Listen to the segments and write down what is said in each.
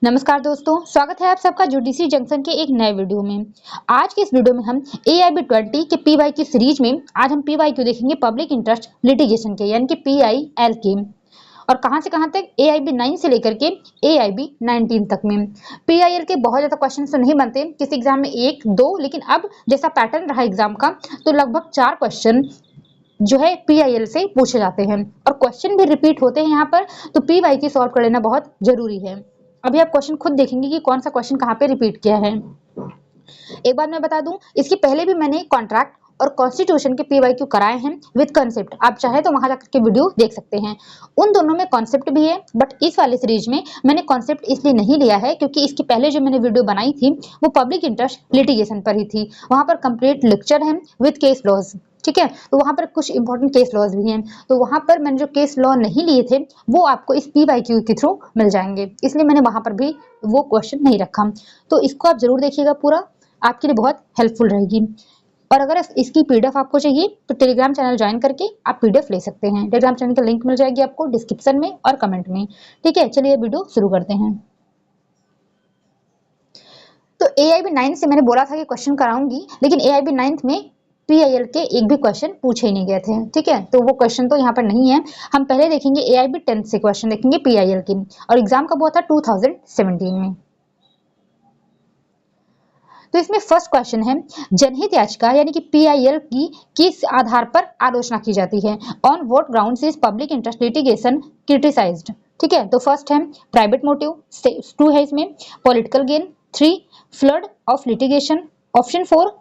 नमस्कार दोस्तों, स्वागत है आप सबका यूडीसी जंक्शन के एक नए वीडियो में। आज के इस वीडियो में हम AIB 20 के PY की सीरीज में आज हम PYQ देखेंगे पब्लिक इंटरेस्ट लिटिगेशन के, यानी कि PIL के। और कहां से कहां तक, AIB 9 से लेकर के AIB 19 तक में। PIL के बहुत ज्यादा क्वेश्चन तो नहीं बनते किसी एग्जाम में, एक दो, लेकिन अब जैसा पैटर्न रहा एग्जाम का तो लगभग 4 क्वेश्चन जो है PIL से पूछे जाते हैं और क्वेश्चन भी रिपीट होते हैं यहाँ पर, तो PYQ सॉल्व कर लेना बहुत जरूरी है। अभी आप क्वेश्चन खुद देखेंगे कि कौन सा क्वेश्चन कहाँ पे रिपीट किया है। एक बात मैं बता दूं, इसके पहले भी मैंने कॉन्ट्रैक्ट और कॉन्स्टिट्यूशन के PYQ कराए हैं विद कंसेप्ट। आप चाहे तो वहां जाकर के वीडियो देख सकते हैं, उन दोनों में कॉन्सेप्ट भी है। बट इस वाले सीरीज में मैंने कॉन्सेप्ट इसलिए नहीं लिया है क्योंकि इसके पहले जो मैंने वीडियो बनाई थी वो पब्लिक इंटरेस्ट लिटिगेशन पर ही थी। वहां पर कंप्लीट लेक्चर है विद केस लॉज, ठीक है। तो वहां पर कुछ इंपॉर्टेंट केस लॉज भी हैं, तो वहां पर मैंने जो केस लॉ नहीं लिए थे वो आपको इस PYQ के थ्रू मिल जाएंगे, इसलिए मैंने वहां पर भी वो क्वेश्चन नहीं रखा। तो इसको आप जरूर देखिएगा, पूरा आपके लिए बहुत हेल्पफुल रहेगी। और अगर इसकी PDF आपको चाहिए तो टेलीग्राम चैनल ज्वाइन करके आप PDF ले सकते हैं। टेलीग्राम चैनल का लिंक मिल जाएगी आपको डिस्क्रिप्शन में और कमेंट में, ठीक है। चलिए वीडियो शुरू करते हैं। तो AIB 9 से मैंने बोला था कि क्वेश्चन कराऊंगी, लेकिन AIB 9 में PIL के एक भी क्वेश्चन पूछे ही नहीं गए थे, ठीक है। तो वो क्वेश्चन तो यहाँ पर नहीं है। हम पहले देखेंगे AIB 10 से क्वेश्चन देखेंगे PIL की, और एग्जाम कब हुआ था 2017 में। तो इसमें फर्स्ट क्वेश्चन है, जनहित याचिका यानी कि PIL की किस आधार पर आलोचना की जाती है। On what grounds is public interest litigation criticised, ठीक है। तो फर्स्ट है प्राइवेट मोटिव, 2 है इसमें political gain, 3 flood of litigation, option 4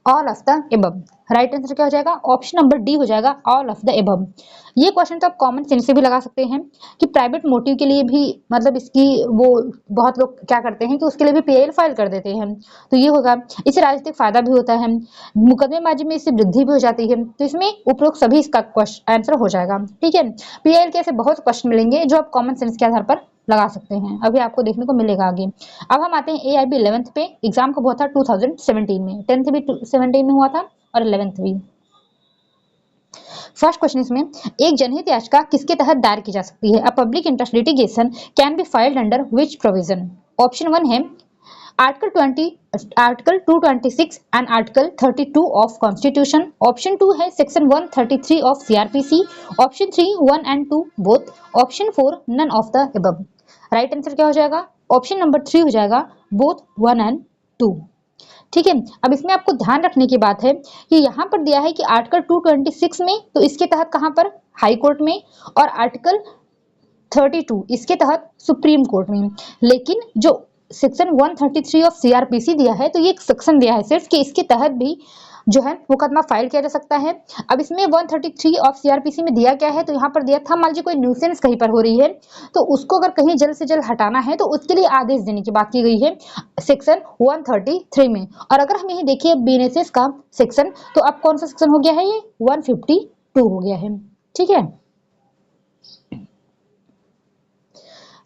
all of the above. Right answer क्या हो जाएगा, ऑप्शन नंबर डी हो जाएगा, ऑल ऑफ द एबव। ये क्वेश्चन तो आप कॉमन सेंस से भी लगा सकते हैं कि प्राइवेट मोटिव के लिए भी, मतलब इसकी वो बहुत लोग क्या करते हैं कि उसके लिए भी PIL फाइल कर देते हैं, तो ये होगा। इससे राजनीतिक फायदा भी होता है, मुकदमेबाजी में इससे वृद्धि भी हो जाती है, तो इसमें उपरोक्त सभी इसका आंसर हो जाएगा, ठीक है। PIL के ऐसे बहुत क्वेश्चन मिलेंगे जो आप कॉमन सेंस के आधार पर लगा सकते हैं, अभी आपको देखने को मिलेगा आगे। अब हम आते हैं AIB 11th पे। एग्जाम कब हुआ था 2017 में, 10th भी 17 में हुआ था और 11th भी। फर्स्ट क्वेश्चन इसमें, एक जनहित याचिका किसके तहत दायर की जा सकती है। A public interest litigation can be filed under which provision. Option 1 है article 226 and article 32 of constitution. Option 2 है section 133 of CRPC। Option 3 1 and 2 both. Option 4 none of the above. Right answer क्या हो जाएगा, ऑप्शन नंबर 3 हो जाएगा, both 1 and 2, ठीक है। अब इसमें आपको ध्यान रखने की बात है कि यहाँ पर दिया है कि आर्टिकल 226 में, तो इसके तहत कहाँ पर, हाई कोर्ट में, और आर्टिकल 32 इसके तहत सुप्रीम कोर्ट में। लेकिन जो सेक्शन 133 ऑफ CRPC दिया है, तो ये एक सेक्शन दिया है सिर्फ कि इसके तहत भी जो है मुकदमा फाइल किया जा सकता है। अब इसमें 133 ऑफ CRPC में दिया क्या है, तो यहाँ पर दिया था, मान लीजिए कोई न्यूसेंस कहीं पर हो रही है तो उसको अगर कहीं जल्द से जल्द हटाना है तो उसके लिए आदेश देने की बात की गई है सेक्शन 133 में। और अगर हम यही देखिए BNSS का सेक्शन, तो अब कौन सा सेक्शन हो गया है, ये 152 हो गया है, ठीक है।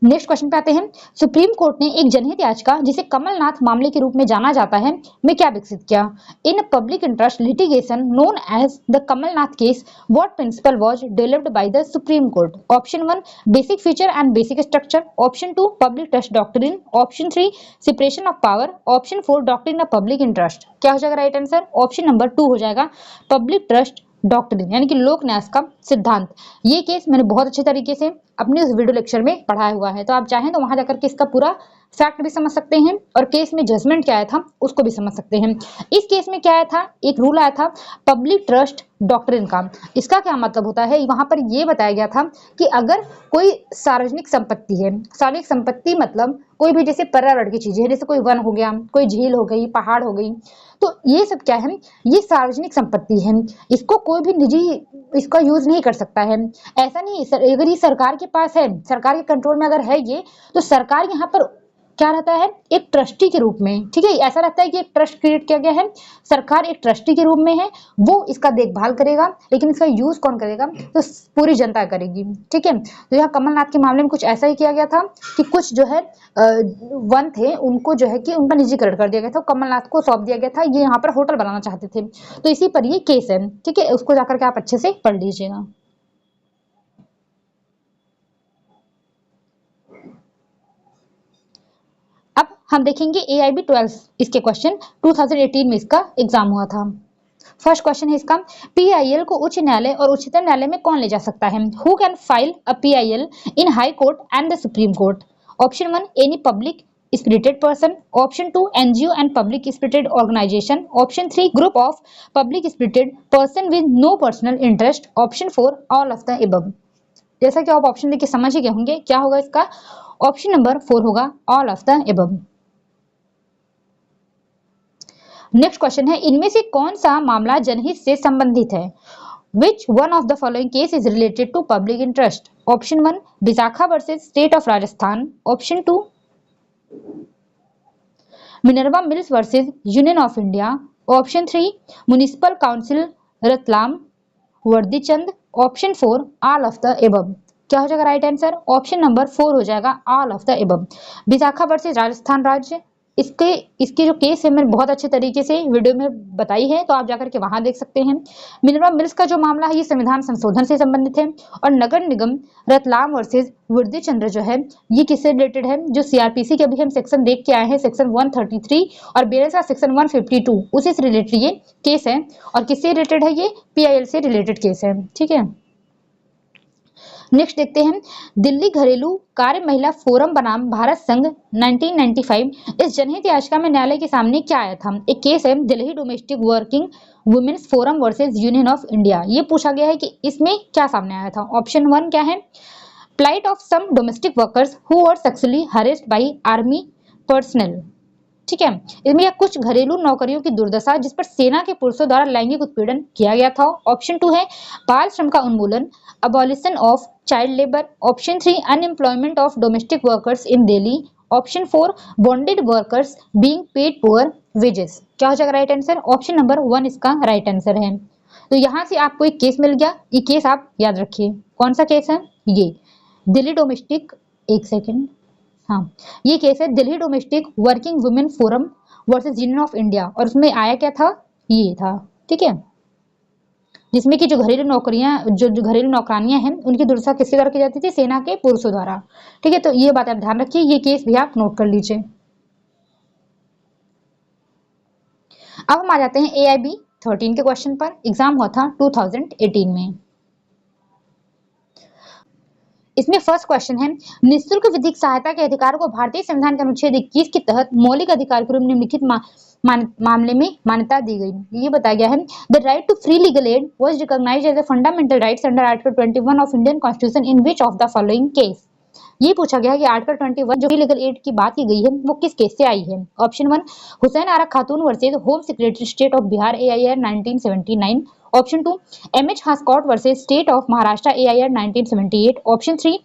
नेक्स्ट क्वेश्चन पे आते हैं। सुप्रीम कोर्ट ने एक जनहित याचिका, जिसे कमलनाथ मामले के रूप में जाना जाता है, में क्या विकसित किया। In public interest litigation known as the Kamal Nath case what principal was developed by the supreme court. Option 1 basic feature and basic structure. Option 2 public trust doctrine. Option 3 separation of power. Option 4 doctrine of public interest. क्या हो जाएगा right answer, option number 2 हो जाएगा, public trust doctrine, यानी कि लोक न्यास का सिद्धांत। ये केस मैंने बहुत अच्छे तरीके से अपने उस वीडियो लेक्चर में पढ़ाया हुआ है, तो आप चाहें तो वहां जाकर के इसका पूरा फैक्ट भी समझ सकते हैं और केस में जजमेंट क्या आया था उसको भी समझ सकते हैं। इस केस में क्या आया था, एक रूल आया था पब्लिक ट्रस्ट डॉक्ट्रिन का। इसका क्या मतलब होता है, वहां पर यह बताया गया था कि अगर कोई सार्वजनिक संपत्ति है, सार्वजनिक संपत्ति मतलब कोई भी जैसे पर्यावरण की चीजें है, जैसे कोई वन हो गया, कोई झील हो गई, पहाड़ हो गई, तो ये सब क्या है, ये सार्वजनिक संपत्ति है, इसको कोई भी निजी इसका यूज नहीं कर सकता है। ऐसा नहीं है, अगर ये सरकार के पास है, सरकार के कंट्रोल में अगर है ये, तो सरकार यहाँ पर क्या रहता है, एक ट्रस्टी के रूप में, ठीक है। ऐसा रहता है कि एक ट्रस्ट क्रिएट किया गया है, सरकार एक ट्रस्टी के रूप में है, वो इसका देखभाल करेगा, लेकिन इसका यूज कौन करेगा, तो पूरी जनता करेगी, ठीक है। तो यहाँ कमलनाथ के मामले में कुछ ऐसा ही किया गया था कि कुछ जो है वन थे, उनको जो है कि उनका निजीकरण कर दिया गया था, कमलनाथ को सौंप दिया गया था, ये यहाँ पर होटल बनाना चाहते थे, तो इसी पर ये केस है, ठीक है। उसको जाकर के आप अच्छे से पढ़ लीजिएगा। हम देखेंगे AIB 12 इसके क्वेश्चन 2018 में इसका एग्जाम हुआ था। फर्स्ट क्वेश्चन है इसका, PIL को उच्च न्यायालय और उच्चतम न्यायालय में कौन ले जा सकता है? Who can file a PIL in high court and the supreme court? Option 1 any public spirited person, option 2 NGO and public spirited organization, option 3 group of public spirited person with no personal interest, option 4 all of the above। जैसा कि आप option देख के समझ ही गए होंगे क्या होगा इसका, ऑप्शन नंबर 4 होगा all of the above। Next question है, इनमें से कौन सा मामला जनहित से संबंधित है? Which one of the following case is related to public interest? Option 1 Vishakha versus state of Rajasthan, option 2 Minerva mills versus union of India, option 3 municipal council Ratlam Vardichand, option 4 all of the above. क्या हो जाएगा राइट आंसर? ऑप्शन नंबर 4 हो जाएगा all of the above. Vishakha versus Rajasthan राज्य, इसके जो case है मैंने बहुत अच्छे तरीके से वीडियो में बताई है, तो आप जाकर के वहां देख सकते हैं। मिनर्वा मिल्स का जो मामला है ये संविधान संशोधन से संबंधित है, और नगर निगम रतलाम वर्सेस वृद्धि चंद्र जो है ये किससे रिलेटेड है? जो CRPC के अभी हम सेक्शन देख के आए हैं, सेक्शन 133 और बेरेस का सेक्शन 152, उसी से रिलेटेड ये केस है। और किससे रिलेटेड है? ये PIL से रिलेटेड केस है। ठीक है, नेक्स्ट देखते हैं, दिल्ली घरेलू कार्य महिला फोरम बनाम भारत संघ 1995, इस जनहित याचिका में न्यायालय के सामने क्या आया था? एक केस है Delhi domestic working women's forum versus union of India. ये पूछा गया है कि इसमें क्या सामने आया था। ऑप्शन 1 क्या है? Plight of some domestic workers who were sexually harassed by army personnel. ठीक है, इसमें कुछ घरेलू नौकरियों की दुर्दशा जिस पर सेना के पुरुषों द्वारा लैंगिक उत्पीड़न किया गया था। ऑप्शन 2 है बाल श्रम का उन्मूलन, abolition of child labour, option 3 unemployment of domestic workers in Delhi, option 4 bonded workers being paid poor wages. क्या हो जाएगा राइट आंसर? ऑप्शन नंबर 1 इसका राइट आंसर है। तो यहाँ से आपको एक केस मिल गया, ये केस आप याद रखिए। कौन सा केस है? ये दिल्ली डोमेस्टिक, एक सेकेंड, हाँ ये केस है Delhi domestic working women forum versus union of India, और उसमें आया क्या था? ये था। ठीक है, जिसमें कि जो घरेलू नौकरियां जो घरेलू नौकरानियां हैं उनकी दुर्दशा किसके द्वारा की जाती थी? सेना के पुरुषों द्वारा। ठीक है, तो ये बात आप ध्यान रखिए, ये केस भी आप नोट कर लीजिए। अब हम आ जाते हैं AIB 13 के क्वेश्चन पर। एग्जाम हुआ था 2018 में। इसमें फर्स्ट क्वेश्चन है, निःशुल्क विधिक सहायता के अधिकार को भारतीय संविधान के अनुच्छेद 21 के तहत मौलिक अधिकार के रूप में निम्नलिखित मामले में मान्यता दी गई। ये बताया गया है, the right to free legal aid was recognised as a fundamental rights under article 21 of Indian constitution in which of the following case. ये पूछा गया है कि आर्टिकल 21 जो लीगल एड की बात की गई है वो किस केस से आई है। Option 1 Hussain Ara Khatoon versus home secretary state of Bihar AIR 1979, option 2 MH Hoskot versus state of Maharashtra AIR 1978, option 3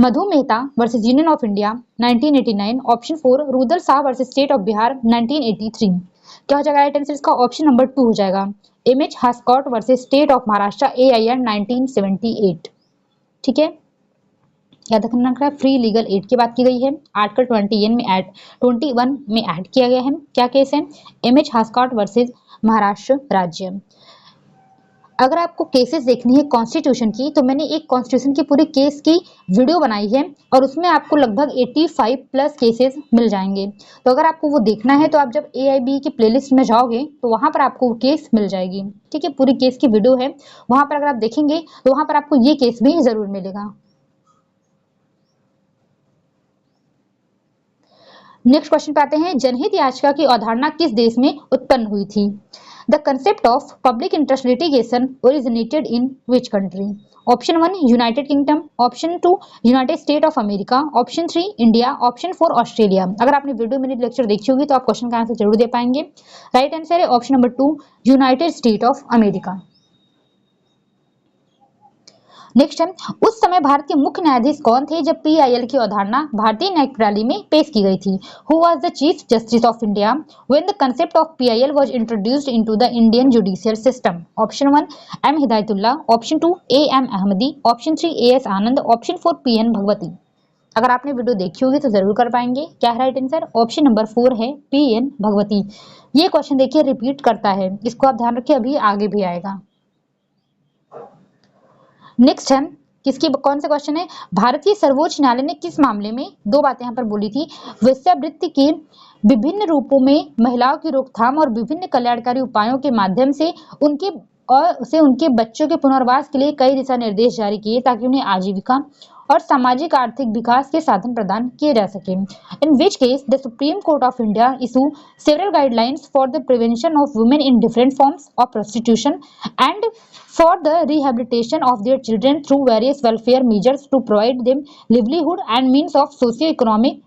Madhu Mehta versus union of India 1989, option 4 Rudal Shah versus state of Bihar 1983। क्या हो जाएगा राइट आंसर इसका? ऑप्शन नंबर 2 हो जाएगा, MH Hoskot versus state of Maharashtra AIR 1978। ठीक है, याद रखना का फ्री लीगल एड की बात की गई है, आर्टिकल 21 में ऐड किया गया है। क्या केस है? MH हास्कॉट वर्सेस महाराष्ट्र राज्य। अगर आपको केसेस देखनी है कॉन्स्टिट्यूशन की, तो मैंने एक कॉन्स्टिट्यूशन की पूरी केस की वीडियो बनाई है, और उसमें आपको लगभग 85 प्लस केसेस मिल जाएंगे। तो अगर आपको वो देखना है तो आप जब AIB की प्लेलिस्ट में जाओगे तो वहां पर आपको वो केस मिल जाएगी। ठीक है, पूरी केस की वीडियो है, वहां पर अगर आप देखेंगे तो वहां पर आपको ये केस भी जरूर मिलेगा। नेक्स्ट क्वेश्चन पे आते हैं, जनहित याचिका की अवधारणा किस देश में उत्पन्न हुई थी? The concept of public interest litigation originated in which country? Option 1 United kingdom, option 2 United state of America, option 3 India, option 4 Australia. अगर आपने वीडियो मेरी लेक्चर देखी होगी तो आप क्वेश्चन का आंसर जरूर दे पाएंगे। राइट आंसर है option number 2 United state of America. Next है, उस समय भारत के मुख्य न्यायाधीश कौन थे जब PIL की अवधारणा भारतीय न्यायिक प्रणाली में पेश की गई थी? Who was the chief justice of India when the concept of PIL was introduced into the Indian judicial system? Option 1 M Hidayatullah, option 2 AM Ahmadi, option 3 AS Anand, option 4 PN Bhagwati. अगर आपने वीडियो देखी होगी तो जरूर कर पाएंगे। क्या है राइट आंसर? ऑप्शन नंबर 4 है PN भगवती। ये क्वेश्चन देखिए रिपीट करता है, इसको आप ध्यान रखिए, अभी आगे भी आएगा। नेक्स्ट है किसकी कौन सा क्वेश्चन है? भारतीय सर्वोच्च न्यायालय ने किस मामले में, दो बातें यहाँ पर बोली थी, वेश्यावृत्ति के विभिन्न रूपों में महिलाओं की रोकथाम और विभिन्न कल्याणकारी उपायों के माध्यम से उनके बच्चों के पुनर्वास के लिए कई दिशा निर्देश जारी किए ताकि उन्हें आजीविका और सामाजिक आर्थिक विकास के साधन प्रदान किए जा सके। In which case the supreme court of India issue several guidelines for the prevention of women in different forms of prostitution and for the rehabilitation of their children through various welfare measures to provide them livelihood and means of socio-economic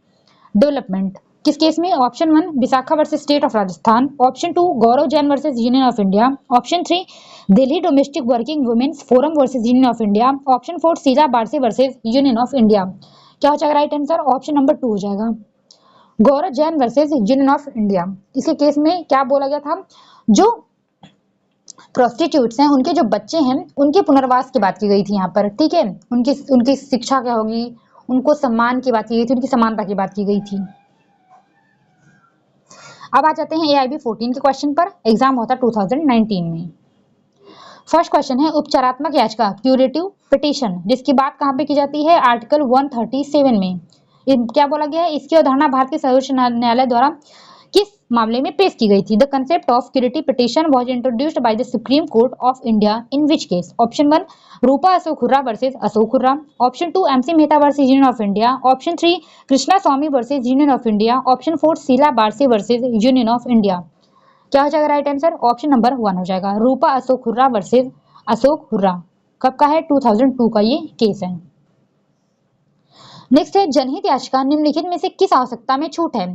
development। किस case में? Option 1 Vishakha versus state of Rajasthan, option 2 Gaurav Jain versus union of India, option 3 Delhi domestic working women's forum versus union of India, option 4 Sheela Barse versus union of India. क्या हो जाएगा right answer? Option number 2 हो जाएगा, Gaurav Jain versus union of India. इसके case में क्या बोला गया था? जो प्रोस्टिट्यूट्स हैं, उनके जो बच्चे हैं, उनके पुनर्वास की बात की गई थी यहाँ पर, ठीक है। उनकी शिक्षा क्या होगी, उनको सम्मान की बात की गई थी, उनकी समानता की बात की गई थी। अब आ जाते हैं AIB 14 के क्वेश्चन पर। एग्जाम होता 2019 में। फर्स्ट क्वेश्चन है उपचारात्मक याचिका, क्यूरेटिव पिटीशन, जिसकी बात कहाँ पे की जाती है? आर्टिकल 137 में। क्या बोला गया है? इसकी अवधारणा भारतीय सर्वोच्च न्यायालय द्वारा किस मामले में पेश की गई थी? The concept of curative petition was introduced by the supreme court of India in which case? Option 1 Rupa Ashok Hurra versus Ashok Hurra, option 2 MC Mehta versus union of India, option 3 Krishna Swami versus union of India, option 4 Sheela Barse versus union of India. क्या हो जाएगा right answer? Option number 1 हो जाएगा, Rupa Ashok Hurra versus Ashok Hurra. कब का है? 2002 का ये केस है। नेक्स्ट है जनहित याचिका निम्नलिखित में से किस आवश्यकता में छूट है?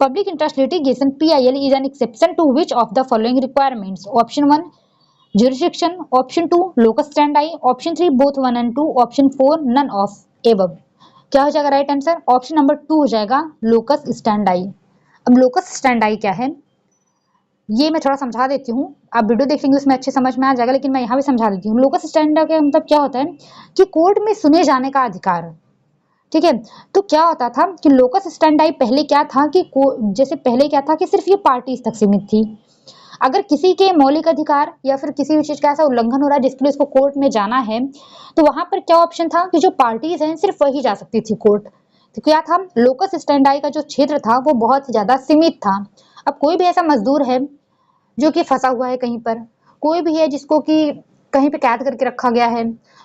Public interest litigation PIL is an exception to which of the following requirements? Option 1 jurisdiction, option 2 locus standi, option 3 both 1 and 2, option 4 none of above। क्या हो जाएगा राइट आंसर? ऑप्शन नंबर 2 हो जाएगा, लोकस स्टैंडाई। अब लोकस स्टैंडाई क्या है ये मैं थोड़ा समझा देती हूँ, आप वीडियो देख लेंगे उसमें अच्छे समझ में आ जाएगा, लेकिन मैं यहाँ भी समझा देती हूँ। लोकस स्टैंडाई का मतलब क्या होता है कि कोर्ट में सुने जाने का अधिकार, ठीक है। तो क्या होता था कि लोकस स्टैंडाई पहले क्या था कि जैसे पहले क्या था कि सिर्फ ये पार्टीज तक सीमित थी। अगर किसी के मौलिक अधिकार या फिर किसी भी चीज का ऐसा उल्लंघन हो रहा है जिसके लिए उसको कोर्ट में जाना है, तो वहां पर क्या ऑप्शन था कि जो पार्टीज हैं सिर्फ वही जा सकती थी कोर्ट। तो क्या था, लोकस स्टैंडाई का जो क्षेत्र था वो बहुत ही ज्यादा सीमित था। अब कोई भी ऐसा मजदूर है जो कि फंसा हुआ है कहीं पर, कोई भी है जिसको कि कहीं पे कैद करके रखा गया है,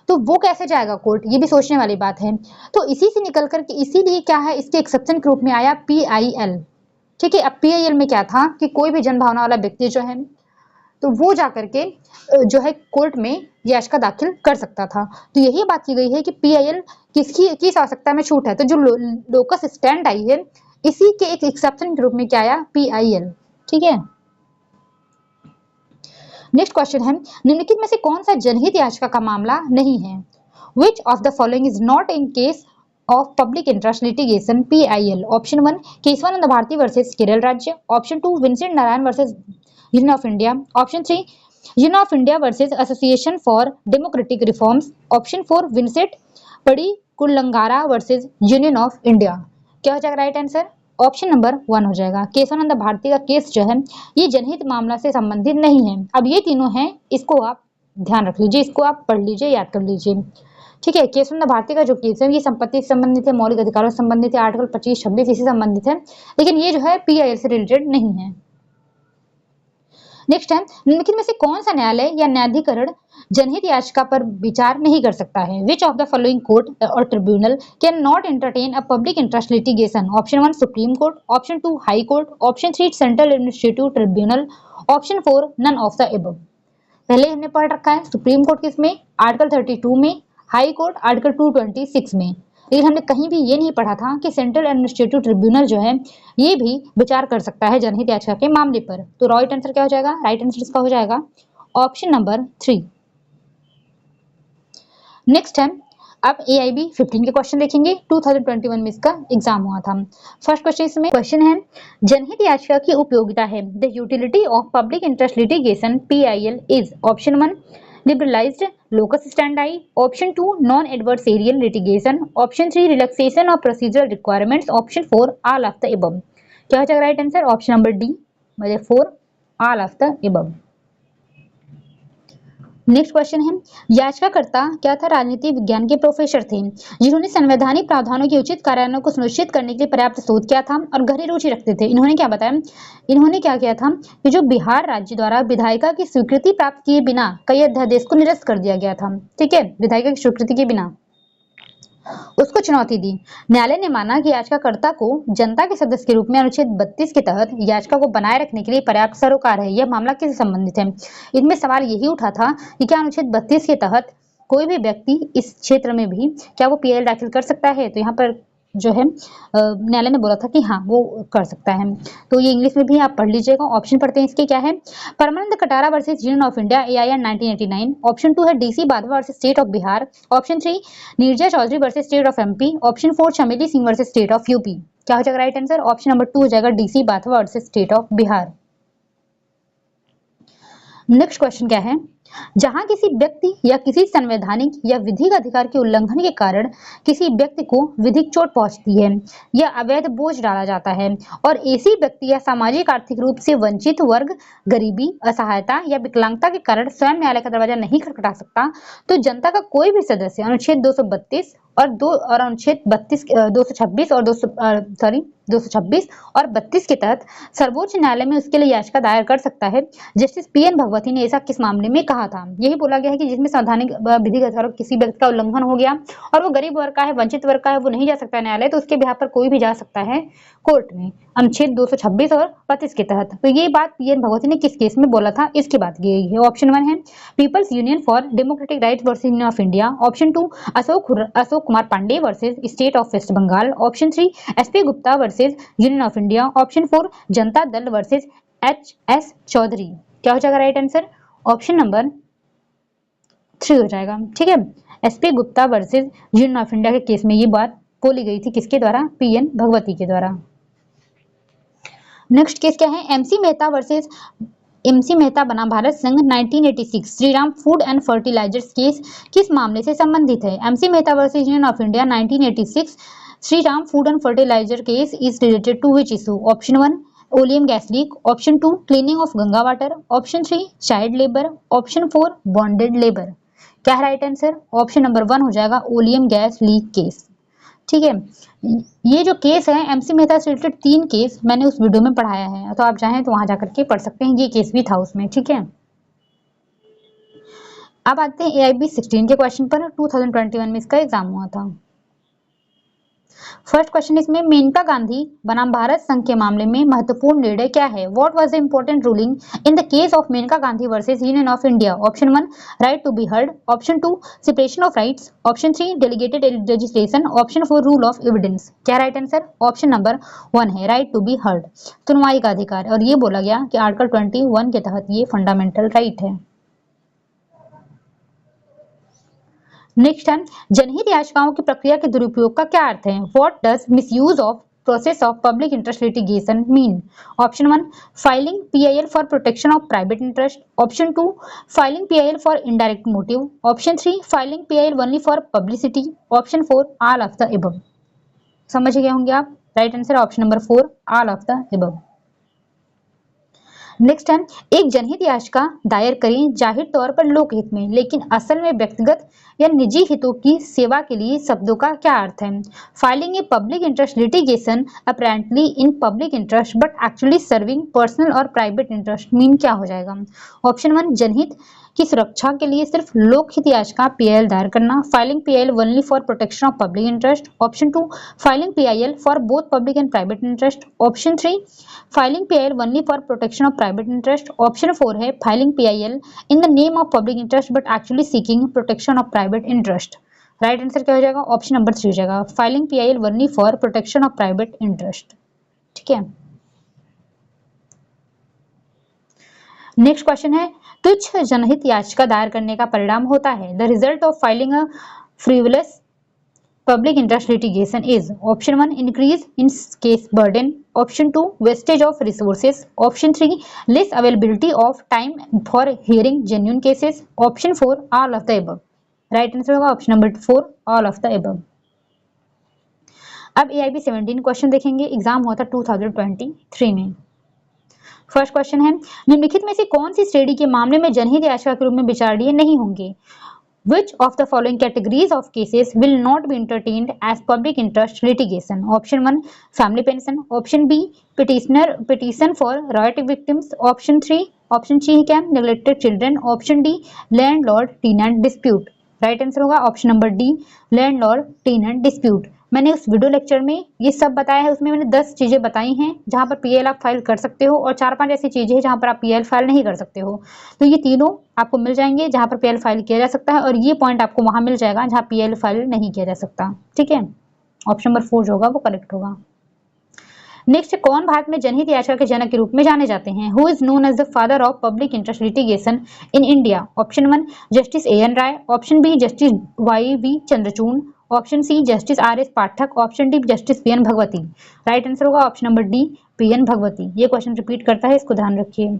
तो वो कैसे जाएगा कोर्ट? ये भी सोचने वाली बात है। तो इसी से निकल कर के इसीलिए क्या है, इसके एक्सेप्शन के रूप में आया PIL, ठीक है। अब PIL में क्या था कि कोई भी जनभावना वाला व्यक्ति जो है तो वो जाकर के जो है कोर्ट में याचिका दाखिल कर सकता था। तो यही बात की गई है कि PIL किस आवश्यकता में छूट है, तो जो लोकस स्टैंड आई है इसी के एक एक्सेप्शन के रूप में क्या आया, PIL, ठीक है। नेक्स्ट क्वेश्चन है निम्नलिखित में से कौन सा जनहित याचिका का मामला नहीं है? Which of the following is not in case of public interest litigation PIL? Option 1 Kesavananda Bharati versus Kerala राज्य, option 2 Vincent Narayan versus union of India, option 3 union of India versus association for democratic reforms, option 4 Vincent Panikulangara versus union of India. क्या हो जाएगा right answer? Option number 1 हो जाएगा। केशवानंद भारती का case जो है ये जनहित मामला से संबंधित नहीं है। अब ये तीनों हैं, इसको आप ध्यान रख लीजिए, इसको आप पढ़ लीजिए, याद कर लीजिए, ठीक है। केशवानंद भारती का जो केस है ये संपत्ति से संबंधित है, मौलिक अधिकारों से संबंधित है, आर्टिकल 25-26 इसी संबंधित है, लेकिन ये जो है PIL से रिलेटेड नहीं है। नेक्स्ट है निम्नलिखित में से कौन सा न्यायालय या न्यायाधिकरण जनहित याचिका पर विचार नहीं कर सकता है? Which of the following court और tribunal can not entertain a public interest litigation? Option 1 supreme court, option 2 high court, option 3 central administrative tribunal, option 4 none of the above. पहले हमने पढ़ रखा है सुप्रीम कोर्ट किसमें, आर्टिकल 32 में, high court article 226 में, लेकिन हमने कहीं भी ये नहीं पढ़ा था कि सेंट्रल एडमिनिस्ट्रेटिव ट्रिब्यूनल जो है ये भी विचार कर सकता है जनहित याचिका के मामले पर। तो राइट आंसर क्या हो जाएगा? राइट आंसर इसका हो जाएगा ऑप्शन नंबर 3। नेक्स्ट है अब AIB 15 के क्वेश्चन देखेंगे। 2021 में इसका एग्जाम हुआ था। फर्स्ट क्वेश्चन इसमें क्वेश्चन है जनहित याचिका की उपयोगिता है। The utility of public interest litigation PIL is option 1 liberalized locus standi, option 2 non-adversarial litigation, option 3 relaxation of procedural requirements, option 4 all of the above। क्या हो जाएगा right answer? Option number D मतलब 4 all of the above। Next question है, याचिकाकर्ता क्या था? राजनीति विज्ञान के प्रोफेसर थे जिन्होंने संवैधानिक प्रावधानों के उचित कार्यान्वयन को सुनिश्चित करने के लिए पर्याप्त शोध किया था और गहरी रुचि रखते थे। इन्होंने क्या बताया? इन्होंने क्या किया था कि जो बिहार राज्य द्वारा विधायिका की स्वीकृति प्राप्त किए बिना कई अध्यादेश को निरस्त कर दिया गया था। ठीक है, विधायिका की स्वीकृति के बिना उसको चुनौती दी। न्यायालय ने माना कि याचिकाकर्ता को जनता के सदस्य के रूप में अनुच्छेद 32 के तहत याचिका को बनाए रखने के लिए पर्याप्त सरोकार है। यह मामला किससे संबंधित है? इसमें सवाल यही उठा था कि क्या अनुच्छेद 32 के तहत कोई भी व्यक्ति इस क्षेत्र में भी क्या वो पीएल दाखिल कर सकता है? तो यहाँ पर जो है न्यायालय ने बोला था कि हाँ वो कर सकता है। तो ये इंग्लिश में भी आप पढ़ लीजिएगा। ऑप्शन पढ़ते हैं इसके क्या है? Parmanand Katara versus union of India AIR 1989। Option 2 है DC Badhwa versus state of Bihar. Option 3 Neerja Chaudhary versus state of MP। Option 4 Chameli Singh versus state of UP। क्या हो जाएगा राइट आंसर? ऑप्शन नंबर 2 हो जाएगा DC Badhwa versus state of Bihar. Next question क्या है? जहां किसी व्यक्ति या किसी संवैधानिक या विधिक अधिकार के उल्लंघन के कारण किसी व्यक्ति को विधिक चोट पहुंचती है या अवैध बोझ डाला जाता है और ऐसी व्यक्ति या सामाजिक आर्थिक रूप से वंचित वर्ग गरीबी, असहायता या विकलांगता के कारण स्वयं न्यायालय का दरवाजा नहीं खटखटा सकता, तो जनता का कोई भी सदस्य अनुच्छेद 232 और अनुच्छेद 226 और 226 और 32 के तहत सर्वोच्च न्यायालय में उसके लिए याचिका दायर कर सकता है। जस्टिस PN भगवती ने ऐसा किस मामले में कहा था? यही बोला गया है कि जिसमें संवैधानिक विधिक अधिकारों किसी व्यक्ति का उल्लंघन हो गया और वो गरीब वर्ग का है, वंचित वर्ग का है, वो नहीं जा सकता न्यायालय, तो उसके बिहाफ पर कोई भी जा सकता है कोर्ट में अनुच्छेद 226 और 32 के तहत। तो ये बात PN भगवती ने किस केस में बोला था? इसकी बात की गई है। ऑप्शन 1 है people's union for democratic rights versus union of India. Option 2 Ashok Kumar Pandey versus state of west Bengal. Option 3 SP Gupta versus union of India. Option 4 Janata दल वर्सेस HS चौधरी। क्या हो जाएगा राइट आंसर? ऑप्शन नंबर 3 हो जाएगा। ठीक है, SP Gupta versus union of India के case में ये बात बोली गई थी किसके द्वारा? PN भगवती के द्वारा। नेक्स्ट केस क्या है? MC मेहता बना भारत संघ 1986 Shriram food and fertilisers case किस मामले से संबंधित है? MC Mehta versus union of India 1986 Shriram food and fertiliser case is related to which issue? Option 1 oleum gas leak. Option 2 cleaning of Ganga water. Option 3 child labour. Option 4 bonded labour. क्या है right answer? Option number 1 हो जाएगा oleum gas leak case. ठीक है, ये जो case है MC Mehta से रिलेटेड 3 केस मैंने उस वीडियो में पढ़ाया है, तो आप चाहें तो वहां जाकर के पढ़ सकते हैं। ये केस भी था उसमें। ठीक है, अब आते हैं AIB 16 के क्वेश्चन पर। 2021 में इसका एग्जाम हुआ था। फर्स्ट क्वेश्चन इसमें मेनका गांधी बनाम भारत संघ के मामले में महत्वपूर्ण निर्णय क्या है? What was the important ruling in the case of Maneka Gandhi versus union of India? Option 1 right to be heard. Option 2 separation of rights. Option 3 delegated legislation. Option 4 rule of evidence. क्या राइट आंसर? ऑप्शन नंबर 1 है right to be heard, सुनवाई का अधिकार। और ये बोला गया कि आर्टिकल 21 के तहत ये फंडामेंटल राइट है। नेक्स्ट है जनहित याचिकाओं की प्रक्रिया के दुरुपयोग का क्या अर्थ है? What does misuse of process of public interest litigation mean? Option 1 filing PIL for protection of private interest. Option 2 filing PIL for indirect motive. Option 3 filing PIL only for publicity. Option 4 all of the above. समझ गए होंगे आप। Right answer option number 4 all of the above. Next है एक जनहित याचिका दायर करें जाहिर तौर पर लोकहित में लेकिन असल में व्यक्तिगत या निजी हितों की सेवा के लिए शब्दों का क्या अर्थ है? Filing a public interest litigation apparently in public interest but actually serving personal और प्राइवेट इंटरेस्ट मीन क्या हो जाएगा? ऑप्शन 1 जनहित की सुरक्षा के लिए सिर्फ लोकहित याचिका PIL दायर करना। Filing PIL only for protection of public interest. Option 2 filing PIL for both public and private interest. Option 3 filing PIL only for protection of private interest. Option 4 है filing PIL in the name of public interest but actually seeking protection of private interest. Right answer क्या हो जाएगा? Option number 3 हो जाएगा filing PIL only for protection of private interest. ठीक है, next question है तुच्छ जनहित याचिका दायर करने का परिणाम होता है the result of filing a frivolous public interest litigation is? Option 1 increase in case burden. Option 2 wastage of resources. Option 3 less availability of time for hearing genuine cases. Option 4 all of the above. Right answer होगा option number 4 all of the above. अब AIB 17 question देखेंगे। Exam हुआ था 2023 में। First question है, निम्नलिखित में से कौन सी श्रेणी के मामले में जनहित याचिका के रूप में विचारणीय नहीं होंगे? Which of the following categories of cases will not be entertained as public interest litigation? Option 1, family pension. Option B, petition for riot victims. Option C है क्या, neglected children. Option D, landlord tenant dispute. Right answer होगा option number D, landlord tenant dispute. मैंने उस video lecture में ये सब बताया है, उसमें मैंने 10 चीजें बताई हैं जहां पर पीएल आप फाइल कर सकते हो और 4-5 ऐसी चीजें हैं जहां पर आप पीएल फाइल नहीं कर सकते हो। तो ये तीनों आपको मिल जाएंगे जहां पर पीएल फाइल किया जा सकता है, और ये पॉइंट आपको वहां मिल जाएगा जहां पीएल फाइल नहीं किया जा सकता। ठीक है, ऑप्शन नंबर 4 जो होगा वो करेक्ट होगा। नेक्स्ट, कौन भारत में जनहित याचिका के जनक के रूप में जाने जाते हैं? Who is known as the father of public interest litigation in India? Option 1, justice A N Ray. Option B, justice Y V Chandrachud. Option C, justice R S Pathak. Option D, justice P N Bhagwati. Right answer होगा option number D, P N Bhagwati. ये question repeat करता है, इसको ध्यान रखिए।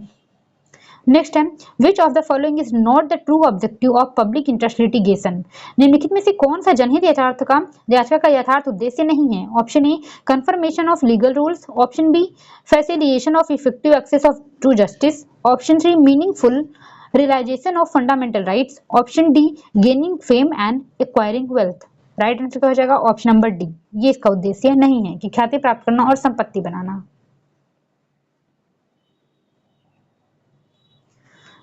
Next है, which of the following is not the true objective of public interest litigation? निम्नलिखित में से कौन सा जनहित याचिका का यथार्थ उद्देश्य नहीं है? Option A, conformation of legal rules. Option B, facilitation of effective access of to justice. Option C, meaningful realisation of fundamental rights. Option D, gaining fame and acquiring wealth. Right answer क्या हो जाएगा? Option number D, ये इसका उद्देश्य नहीं है कि ख्याति प्राप्त करना और संपत्ति बनाना।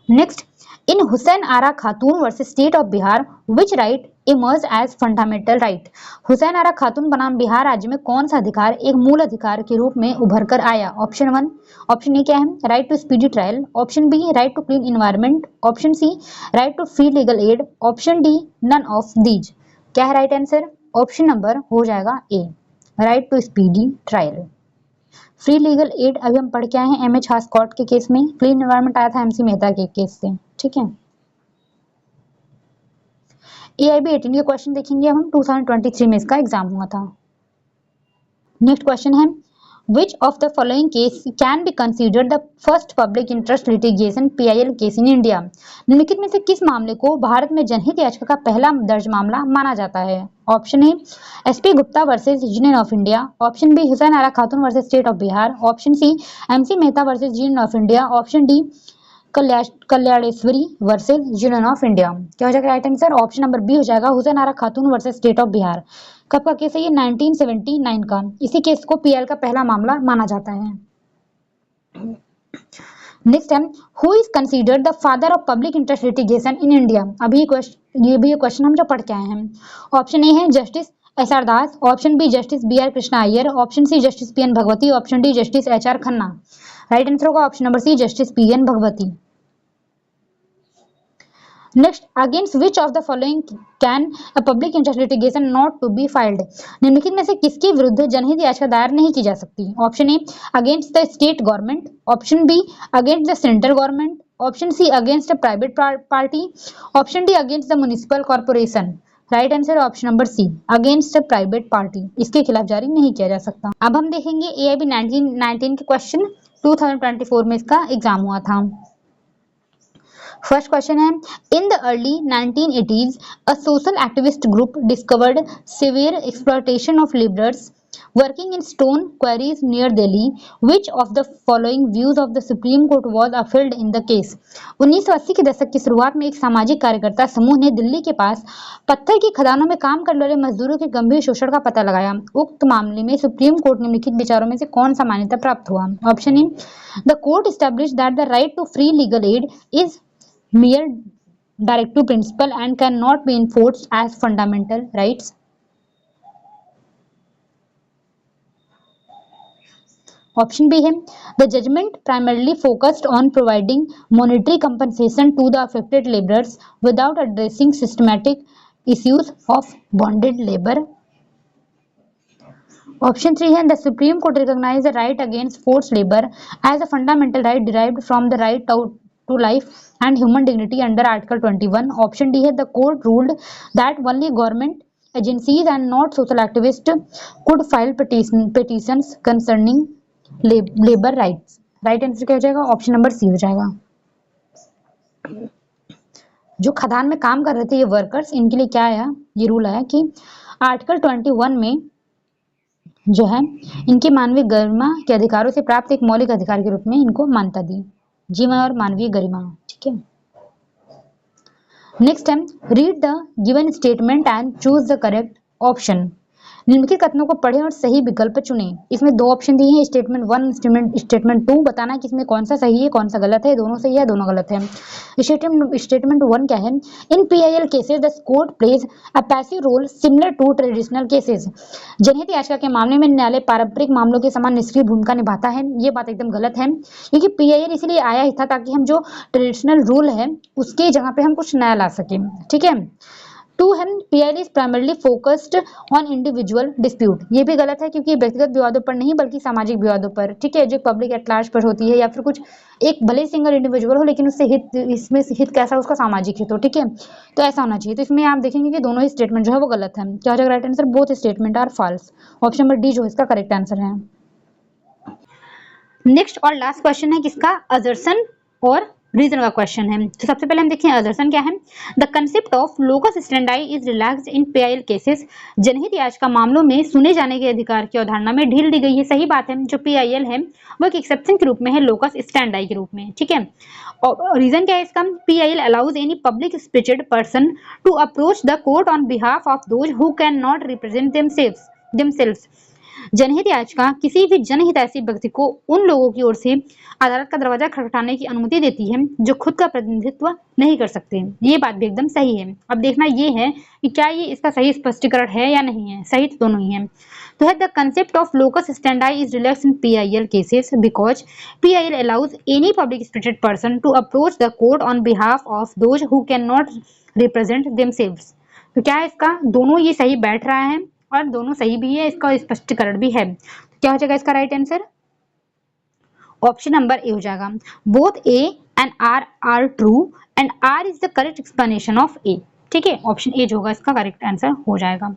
Next, in Hussain Ara Khatun versus State of Bihar, which right emerged as fundamental right? Hussain Ara खातून बनाम बिहार राज्य में कौन सा अधिकार एक मूल अधिकार के रूप में उभर कर आया? ऑप्शन 1, ऑप्शन ए क्या है, right to speedy trial. Option B, right to clean environment. Option C, right to free legal aid. Option D, none of these. क्या है राइट आंसर? ऑप्शन नंबर हो जाएगा A, right to speedy trial. Free legal aid अभी हम पढ़ के आए हैं एमएच हास्कॉट के केस में, क्लीन एनवायरनमेंट आया था एमसी मेहता के केस से। ठीक है, एआईबी 18 के क्वेश्चन देखेंगे हम, 2023 में इसका एग्जाम हुआ था। नेक्स्ट क्वेश्चन है, which of the following case can be considered the first public interest litigation PIL case in India? निम्नलिखित में से किस मामले को भारत में जनहित याचिका का पहला दर्ज मामला माना जाता है? Option A, S P Gupta versus union of India. Option B, Hussain Ara Khatoon versus state of Bihar. Option C, M C Mehta versus union of India. Option D, Kalyaneshwari versus union of India. क्या हो जाएगा right answer? Option number B हो जाएगा, Hussain Ara Khatoon versus state of Bihar. कब का case है ये? 1979 का। इसी केस को पीएल का पहला मामला माना जाता है। नेक्स्ट है, who is considered the father of public interest litigation in India? अभी ये भी क्वेश्चन हम जो पढ़ के आए हैं। ऑप्शन ए है justice S R Das. Option B, justice B R Krishna Iyer. Option C, justice P N Bhagwati. Option D, justice H R Khanna. Right answer होगा option number C, justice P N Bhagwati. Next, against which of the following can a public interest litigation not to be filed? निम्नलिखित में से किसके विरुद्ध जनहित याचिका दायर नहीं की जा सकती? Option A, against the state government. Option B, against the central government. Option C, against the private party. Option D, against the municipal corporation. Right answer option number C, against private party, इसके खिलाफ जारी नहीं किया जा सकता। अब हम देखेंगे एआईबी 1919 के क्वेश्चन, 2024 में इसका एग्जाम हुआ था। फर्स्ट क्वेश्चन है, in the early 1980s a social activist group discovered severe exploitation of laborers working in stone quarries near Delhi. Which of the following views of the Supreme Court was upheld in the case? 1980 के दशक की शुरुआत में एक सामाजिक कार्यकर्ता समूह ने दिल्ली के पास पत्थर की खदानों में काम करने वाले मजदूरों के गंभीर शोषण का पता लगाया। उक्त मामले में सुप्रीम कोर्ट निम्नलिखित विचारों में से कौन सा मान्यता प्राप्त हुआ? Option A, the court established that the right to free legal aid is mere directive principle and cannot be enforced as fundamental rights. Option B है, the judgment primarily focused on providing monetary compensation to the affected laborers without addressing systematic issues of bonded labor. Option 3 है, the Supreme Court recognized the right against forced labor as a fundamental right derived from the right to life and human dignity under Article 21. Option D है, the court ruled that only government agencies and not social activists could file petitions concerning labor rights. Right answer क्या हो जाएगा? Option number सी हो जाएगा। जो खदान में काम कर रहे थे ये वर्कर्स, इनके लिए क्या आया? ये रूल आया कि आर्टिकल 21 में जो है इनके मानवीय गरिमा के अधिकारों से प्राप्त एक मौलिक अधिकार के रूप में इनको मान्यता दी, जीवन और मानवीय गरिमा। ठीक है, नेक्स्ट है read the given statement and choose the correct option. निम्नलिखित कथनों को पढ़ें और सही विकल्प चुनें। इसमें दो ऑप्शन दिए हैं, स्टेटमेंट 1, स्टेटमेंट 2। बताना है कि इसमें कौन सा सही है कौन सा गलत है, दोनों सही है दोनों गलत है। स्टेटमेंट 1 क्या है, in PIL cases the court plays a passive role similar to traditional cases. जनहित याचिका के मामले में न्यायालय पारंपरिक मामलों के समान निष्क्रिय भूमिका निभाता है। ये बात एकदम गलत है, क्योंकि पीआईएल इसलिए आया ही था ताकि हम जो ट्रेडिशनल रूल है उसके जगह पे हम कुछ नया ला सकें। ठीक है, 2 है PIL is primarily focused on individual dispute. ये भी गलत है, क्योंकि व्यक्तिगत विवादों पर नहीं बल्कि सामाजिक विवादों पर। ठीक है, जो पब्लिक एट लार्ज पर होती है या फिर कुछ एक भले सिंगल इंडिविजुअल हो लेकिन उससे हित, इसमें हित कैसा उसका सामाजिक हित हो। ठीक है, तो ऐसा होना चाहिए। तो इसमें आप देखेंगे कि दोनों ही स्टेटमेंट जो है वो गलत है। क्या हो जाएगा right answer, both statement are false. Option number D जो इसका करेक्ट आंसर है। नेक्स्ट और लास्ट क्वेश्चन है किसका, असर्शन और रीजन का क्वेश्चन है। तो सबसे पहले हम देखें असर्शन क्या है। The concept of locus standi is relaxed in PIL cases. जनहित याचिका मामलों में सुने जाने के अधिकार की अवधारणा में ढील दी गई है। सही बात है, जो पीआईएल है वो एक एक्सेप्शन के रूप में है लोकस स्टैंडाई के रूप में। ठीक है, और रीजन क्या है इसका, PIL allows any public spirited person to approach the court on behalf of those who can not represent themselves. जनहित याचिका किसी भी जनहितैषी व्यक्ति को उन लोगों की ओर से अदालत का दरवाजा खटखटाने की अनुमति देती है जो खुद का प्रतिनिधित्व नहीं कर सकते। ये बात भी एकदम सही है। अब देखना ये है कि क्या ये इसका सही स्पष्टीकरण है या नहीं है। सही तो दोनों ही है। तो है the concept of locus standi is relaxed in PIL cases because PIL allows any public spirited person to approach the court on behalf of those who can not represent themselves. तो क्या है इसका, दोनों ये सही बैठ रहा है और दोनों सही भी है, इसका स्पष्टीकरण भी है। तो क्या हो जाएगा इसका right answer, option number A हो जाएगा। Both A and R are true and R is the correct explanation of A. ठीक है, ऑप्शन ए जो होगा इसका करेक्ट आंसर हो जाएगा।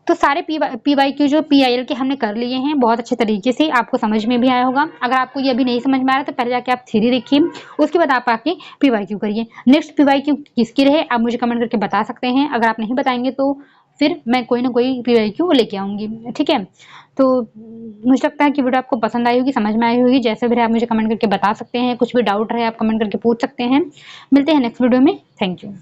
तो सारे पीवाईक्यू जो पीआईएल के हमने कर लिए हैं बहुत अच्छे तरीके से, आपको समझ में भी आया होगा। अगर आपको ये अभी नहीं समझ में आ रहा तो पहले जाके आप थ्योरी देखिए, उसके बाद आप आके पीवाईक्यू करिए। नेक्स्ट पीवाईक्यू किसकी रहे आप मुझे कमेंट करके बता सकते हैं। अगर आप नहीं बताएंगे तो फिर मैं कोई ना कोई पीवाईक्यू लेके आऊंगी। ठीक है, तो मुझे लगता है कि वीडियो आपको पसंद आई होगी, समझ में आई होगी। जैसे भी आप मुझे कमेंट करके बता सकते हैं, कुछ भी डाउट रहे आप कमेंट करके पूछ सकते हैं। मिलते हैं नेक्स्ट वीडियो में। Thank you.